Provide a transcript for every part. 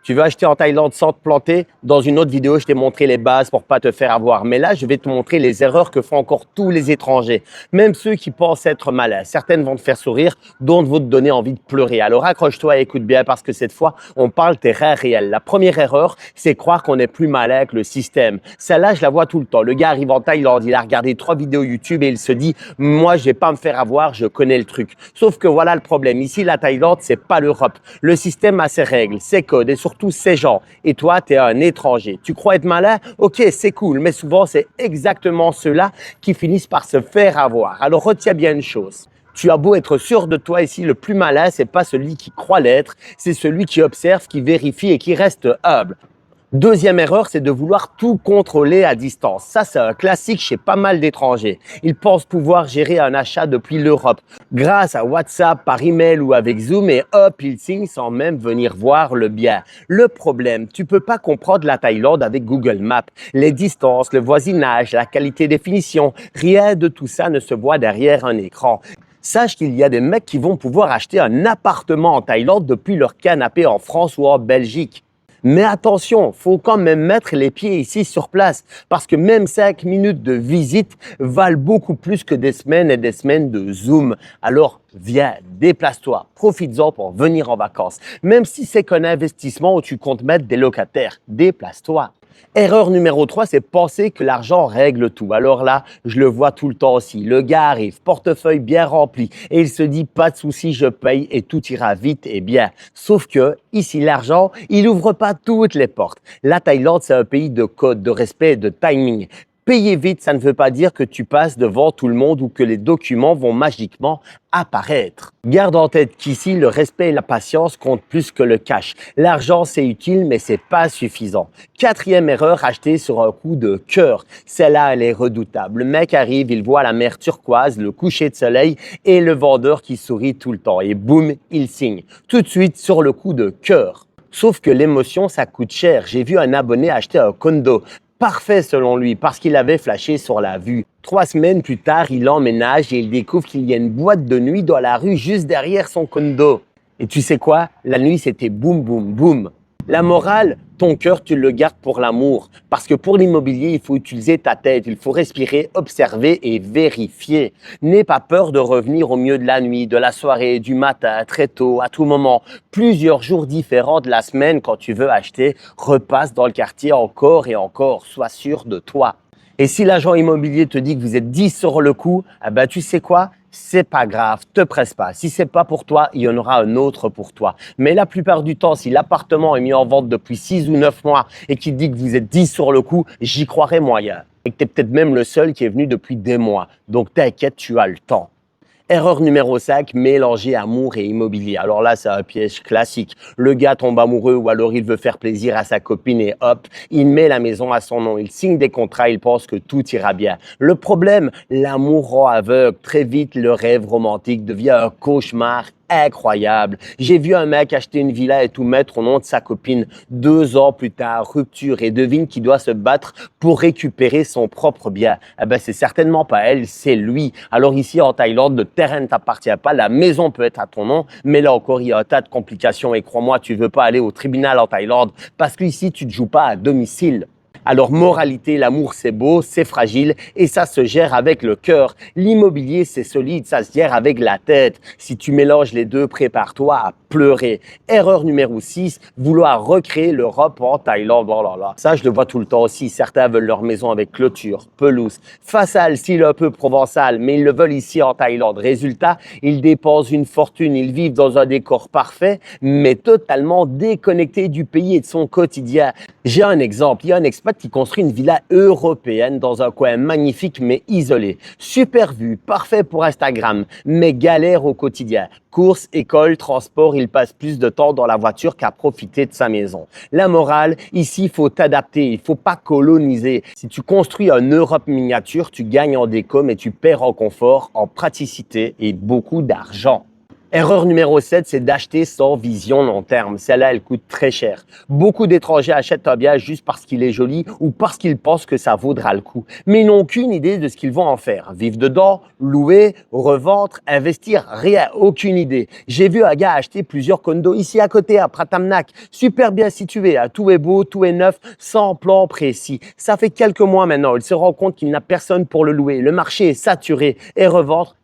Tu veux acheter en Thaïlande sans te planter? Dans une autre vidéo, je t'ai montré les bases pour pas te faire avoir. Mais là, je vais te montrer les erreurs que font encore tous les étrangers, même ceux qui pensent être malins. Certaines vont te faire sourire, d'autres vont te donner envie de pleurer. Alors accroche-toi et écoute bien parce que cette fois, on parle terrain réel. La première erreur, c'est croire qu'on est plus malin que le système. Celle-là, je la vois tout le temps. Le gars arrive en Thaïlande, il a regardé 3 vidéos YouTube et il se dit « Moi, je vais pas me faire avoir, je connais le truc. » Sauf que voilà le problème. Ici, la Thaïlande, c'est pas l'Europe. Le système a ses règles, ses codes et surtout ces gens. Et toi, tu es un étranger. Tu crois être malin? Ok, c'est cool, mais souvent, c'est exactement ceux-là qui finissent par se faire avoir. Alors, retiens bien une chose. Tu as beau être sûr de toi ici, le plus malin, c'est pas celui qui croit l'être, c'est celui qui observe, qui vérifie et qui reste humble. Deuxième erreur, c'est de vouloir tout contrôler à distance. Ça, c'est un classique chez pas mal d'étrangers. Ils pensent pouvoir gérer un achat depuis l'Europe grâce à WhatsApp, par email ou avec Zoom et hop, ils signent sans même venir voir le bien. Le problème, tu peux pas comprendre la Thaïlande avec Google Maps. Les distances, le voisinage, la qualité des finitions, rien de tout ça ne se voit derrière un écran. Sache qu'il y a des mecs qui vont pouvoir acheter un appartement en Thaïlande depuis leur canapé en France ou en Belgique. Mais attention, faut quand même mettre les pieds ici sur place parce que même 5 minutes de visite valent beaucoup plus que des semaines et des semaines de Zoom. Alors, viens, déplace-toi, profites-en pour venir en vacances. Même si c'est qu'un investissement où tu comptes mettre des locataires, déplace-toi. Erreur numéro 3, c'est penser que l'argent règle tout. Alors là, je le vois tout le temps aussi. Le gars arrive, portefeuille bien rempli et il se dit pas de souci, je paye et tout ira vite et bien. Sauf que ici, l'argent, il ouvre pas toutes les portes. La Thaïlande, c'est un pays de code, de respect et de timing. Payer vite, ça ne veut pas dire que tu passes devant tout le monde ou que les documents vont magiquement apparaître. Garde en tête qu'ici, le respect et la patience comptent plus que le cash. L'argent, c'est utile, mais c'est pas suffisant. Quatrième erreur, acheter sur un coup de cœur. Celle-là, elle est redoutable. Le mec arrive, il voit la mer turquoise, le coucher de soleil et le vendeur qui sourit tout le temps. Et boum, il signe. Tout de suite sur le coup de cœur. Sauf que l'émotion, ça coûte cher. J'ai vu un abonné acheter un condo. Parfait selon lui, parce qu'il avait flashé sur la vue. 3 semaines plus tard, il emménage et il découvre qu'il y a une boîte de nuit dans la rue juste derrière son condo. Et tu sais quoi? La nuit, c'était boum, boum, boum. La morale, ton cœur, tu le gardes pour l'amour. Parce que pour l'immobilier, il faut utiliser ta tête. Il faut respirer, observer et vérifier. N'aie pas peur de revenir au milieu de la nuit, de la soirée, du matin, très tôt, à tout moment. Plusieurs jours différents de la semaine quand tu veux acheter. Repasse dans le quartier encore et encore. Sois sûr de toi. Et si l'agent immobilier te dit que vous êtes 10 sur le coup, eh ben, tu sais quoi? C'est pas grave, te presse pas. Si c'est pas pour toi, il y en aura un autre pour toi. Mais la plupart du temps, si l'appartement est mis en vente depuis 6 ou 9 mois et qu'il dit que vous êtes 10 sur le coup, j'y croirais moyen. Et que tu es peut-être même le seul qui est venu depuis des mois. Donc t'inquiète, tu as le temps. Erreur numéro 5, mélanger amour et immobilier. Alors là, c'est un piège classique. Le gars tombe amoureux ou alors il veut faire plaisir à sa copine et hop, il met la maison à son nom. Il signe des contrats, il pense que tout ira bien. Le problème, l'amour rend aveugle. Très vite, le rêve romantique devient un cauchemar incroyable. J'ai vu un mec acheter une villa et tout mettre au nom de sa copine. 2 ans plus tard, rupture et devine qui doit se battre pour récupérer son propre bien. Eh ben, c'est certainement pas elle, c'est lui. Alors ici, en Thaïlande, le terrain ne t'appartient pas, la maison peut être à ton nom, mais là encore, il y a un tas de complications et crois-moi, tu veux pas aller au tribunal en Thaïlande parce qu'ici, tu ne joues pas à domicile. Alors, moralité, l'amour, c'est beau, c'est fragile et ça se gère avec le cœur. L'immobilier, c'est solide, ça se gère avec la tête. Si tu mélanges les deux, prépare-toi à pleurer. Erreur numéro 6, vouloir recréer l'Europe en Thaïlande. Oh là là, ça, je le vois tout le temps aussi. Certains veulent leur maison avec clôture, pelouse, façade, style un peu provençal, mais ils le veulent ici en Thaïlande. Résultat, ils dépensent une fortune, ils vivent dans un décor parfait, mais totalement déconnecté du pays et de son quotidien. J'ai un exemple, il y a un expat qui construit une villa européenne dans un coin magnifique mais isolé. Super vue, parfait pour Instagram, mais galère au quotidien. Courses, école, transport, il passe plus de temps dans la voiture qu'à profiter de sa maison. La morale, ici, il faut t'adapter, il faut pas coloniser. Si tu construis une Europe miniature, tu gagnes en déco, mais tu perds en confort, en praticité et beaucoup d'argent. Erreur numéro 7, c'est d'acheter sans vision long terme. Celle-là, elle coûte très cher. Beaucoup d'étrangers achètent un bien juste parce qu'il est joli ou parce qu'ils pensent que ça vaudra le coup. Mais ils n'ont aucune idée de ce qu'ils vont en faire. Vivre dedans, louer, revendre, investir, rien, aucune idée. J'ai vu un gars acheter plusieurs condos ici à côté, à Pratamnak, super bien situé. Tout est beau, tout est neuf, sans plan précis. Ça fait quelques mois maintenant. Il se rend compte qu'il n'a personne pour le louer. Le marché est saturé et revendre,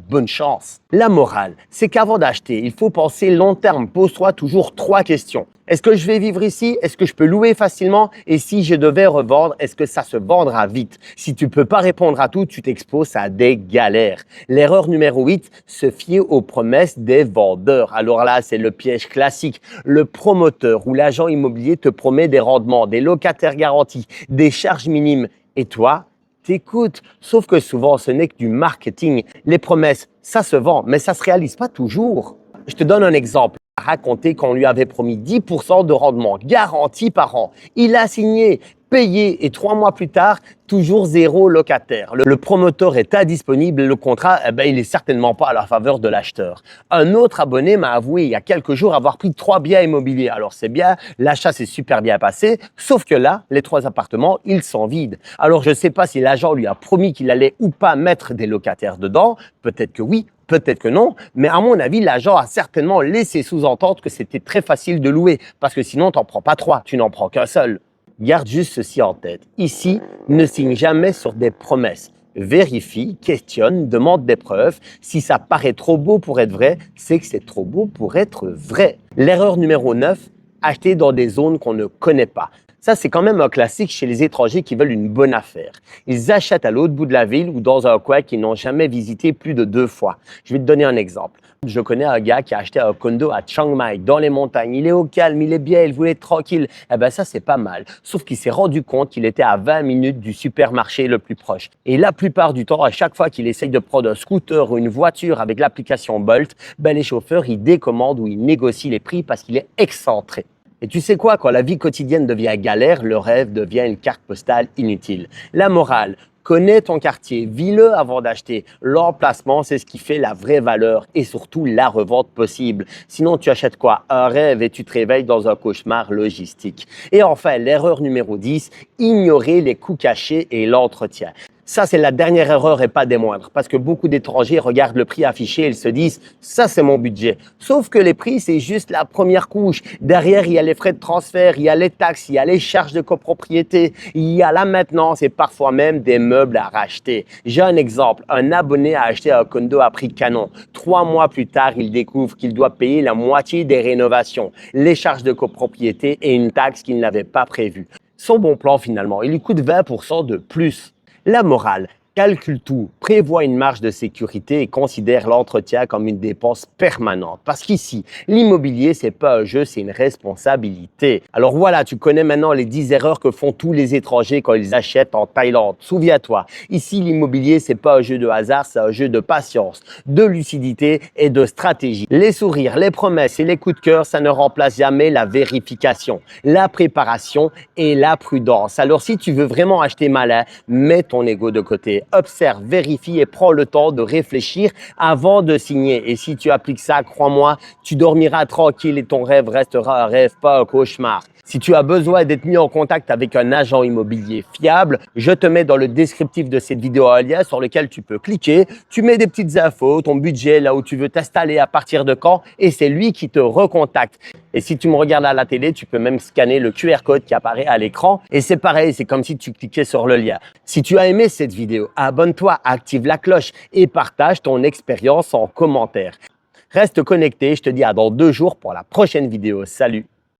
bonne chance. La morale, c'est qu'avant d'acheter, il faut penser long terme. Pose-toi toujours 3 questions. Est-ce que je vais vivre ici? Est-ce que je peux louer facilement? Et si je devais revendre, est-ce que ça se vendra vite? Si tu ne peux pas répondre à tout, tu t'exposes à des galères. L'erreur numéro 8, se fier aux promesses des vendeurs. Alors là, c'est le piège classique. Le promoteur ou l'agent immobilier te promet des rendements, des locataires garantis, des charges minimes. Et toi, t'écoutes. Sauf que souvent, ce n'est que du marketing. Les promesses, ça se vend, mais ça ne se réalise pas toujours. Je te donne un exemple. Raconter qu'on lui avait promis 10% de rendement garanti par an. Il a signé, payé et 3 mois plus tard, toujours 0 locataire. Le promoteur est indisponible, le contrat, il est certainement pas à la faveur de l'acheteur. Un autre abonné m'a avoué il y a quelques jours avoir pris 3 biens immobiliers. Alors c'est bien, l'achat s'est super bien passé, sauf que là, les 3 appartements, ils sont vides. Alors je ne sais pas si l'agent lui a promis qu'il allait ou pas mettre des locataires dedans, peut-être que oui, peut-être que non, mais à mon avis, l'agent a certainement laissé sous-entendre que c'était très facile de louer, parce que sinon, tu n'en prends pas 3, tu n'en prends qu'un seul. Garde juste ceci en tête. Ici, ne signe jamais sur des promesses. Vérifie, questionne, demande des preuves. Si ça paraît trop beau pour être vrai, c'est que c'est trop beau pour être vrai. L'erreur numéro 9, acheter dans des zones qu'on ne connaît pas. Ça, c'est quand même un classique chez les étrangers qui veulent une bonne affaire. Ils achètent à l'autre bout de la ville ou dans un coin qu'ils n'ont jamais visité plus de 2 fois. Je vais te donner un exemple. Je connais un gars qui a acheté un condo à Chiang Mai, dans les montagnes. Il est au calme, il est bien, il voulait être tranquille. Ça, c'est pas mal. Sauf qu'il s'est rendu compte qu'il était à 20 minutes du supermarché le plus proche. Et la plupart du temps, à chaque fois qu'il essaye de prendre un scooter ou une voiture avec l'application Bolt, les chauffeurs, ils décommandent ou ils négocient les prix parce qu'il est excentré. Et tu sais quoi, quand la vie quotidienne devient galère, le rêve devient une carte postale inutile. La morale, connais ton quartier, vis-le avant d'acheter. L'emplacement, c'est ce qui fait la vraie valeur et surtout la revente possible. Sinon, tu achètes quoi? Un rêve et tu te réveilles dans un cauchemar logistique. Et enfin, l'erreur numéro 10, ignorer les coûts cachés et l'entretien. Ça, c'est la dernière erreur et pas des moindres, parce que beaucoup d'étrangers regardent le prix affiché et ils se disent « ça, c'est mon budget ». Sauf que les prix, c'est juste la première couche. Derrière, il y a les frais de transfert, il y a les taxes, il y a les charges de copropriété, il y a la maintenance et parfois même des meubles à racheter. J'ai un exemple. Un abonné a acheté un condo à prix canon. 3 mois plus tard, il découvre qu'il doit payer la moitié des rénovations, les charges de copropriété et une taxe qu'il n'avait pas prévue. Son bon plan, finalement, il lui coûte 20% de plus. La morale, calcule tout, prévois une marge de sécurité et considère l'entretien comme une dépense permanente. Parce qu'ici, l'immobilier, c'est pas un jeu, c'est une responsabilité. Alors voilà, tu connais maintenant les 10 erreurs que font tous les étrangers quand ils achètent en Thaïlande. Souviens-toi, ici, l'immobilier, c'est pas un jeu de hasard, c'est un jeu de patience, de lucidité et de stratégie. Les sourires, les promesses et les coups de cœur, ça ne remplace jamais la vérification, la préparation et la prudence. Alors si tu veux vraiment acheter malin, mets ton ego de côté. Observe, vérifie et prends le temps de réfléchir avant de signer. Et si tu appliques ça, crois-moi, tu dormiras tranquille et ton rêve restera un rêve, pas un cauchemar. Si tu as besoin d'être mis en contact avec un agent immobilier fiable, je te mets dans le descriptif de cette vidéo un lien sur lequel tu peux cliquer. Tu mets des petites infos, ton budget, là où tu veux t'installer, à partir de quand, et c'est lui qui te recontacte. Et si tu me regardes à la télé, tu peux même scanner le QR code qui apparaît à l'écran. Et c'est pareil, c'est comme si tu cliquais sur le lien. Si tu as aimé cette vidéo, abonne-toi, active la cloche et partage ton expérience en commentaire. Reste connecté, je te dis à dans 2 jours pour la prochaine vidéo. Salut!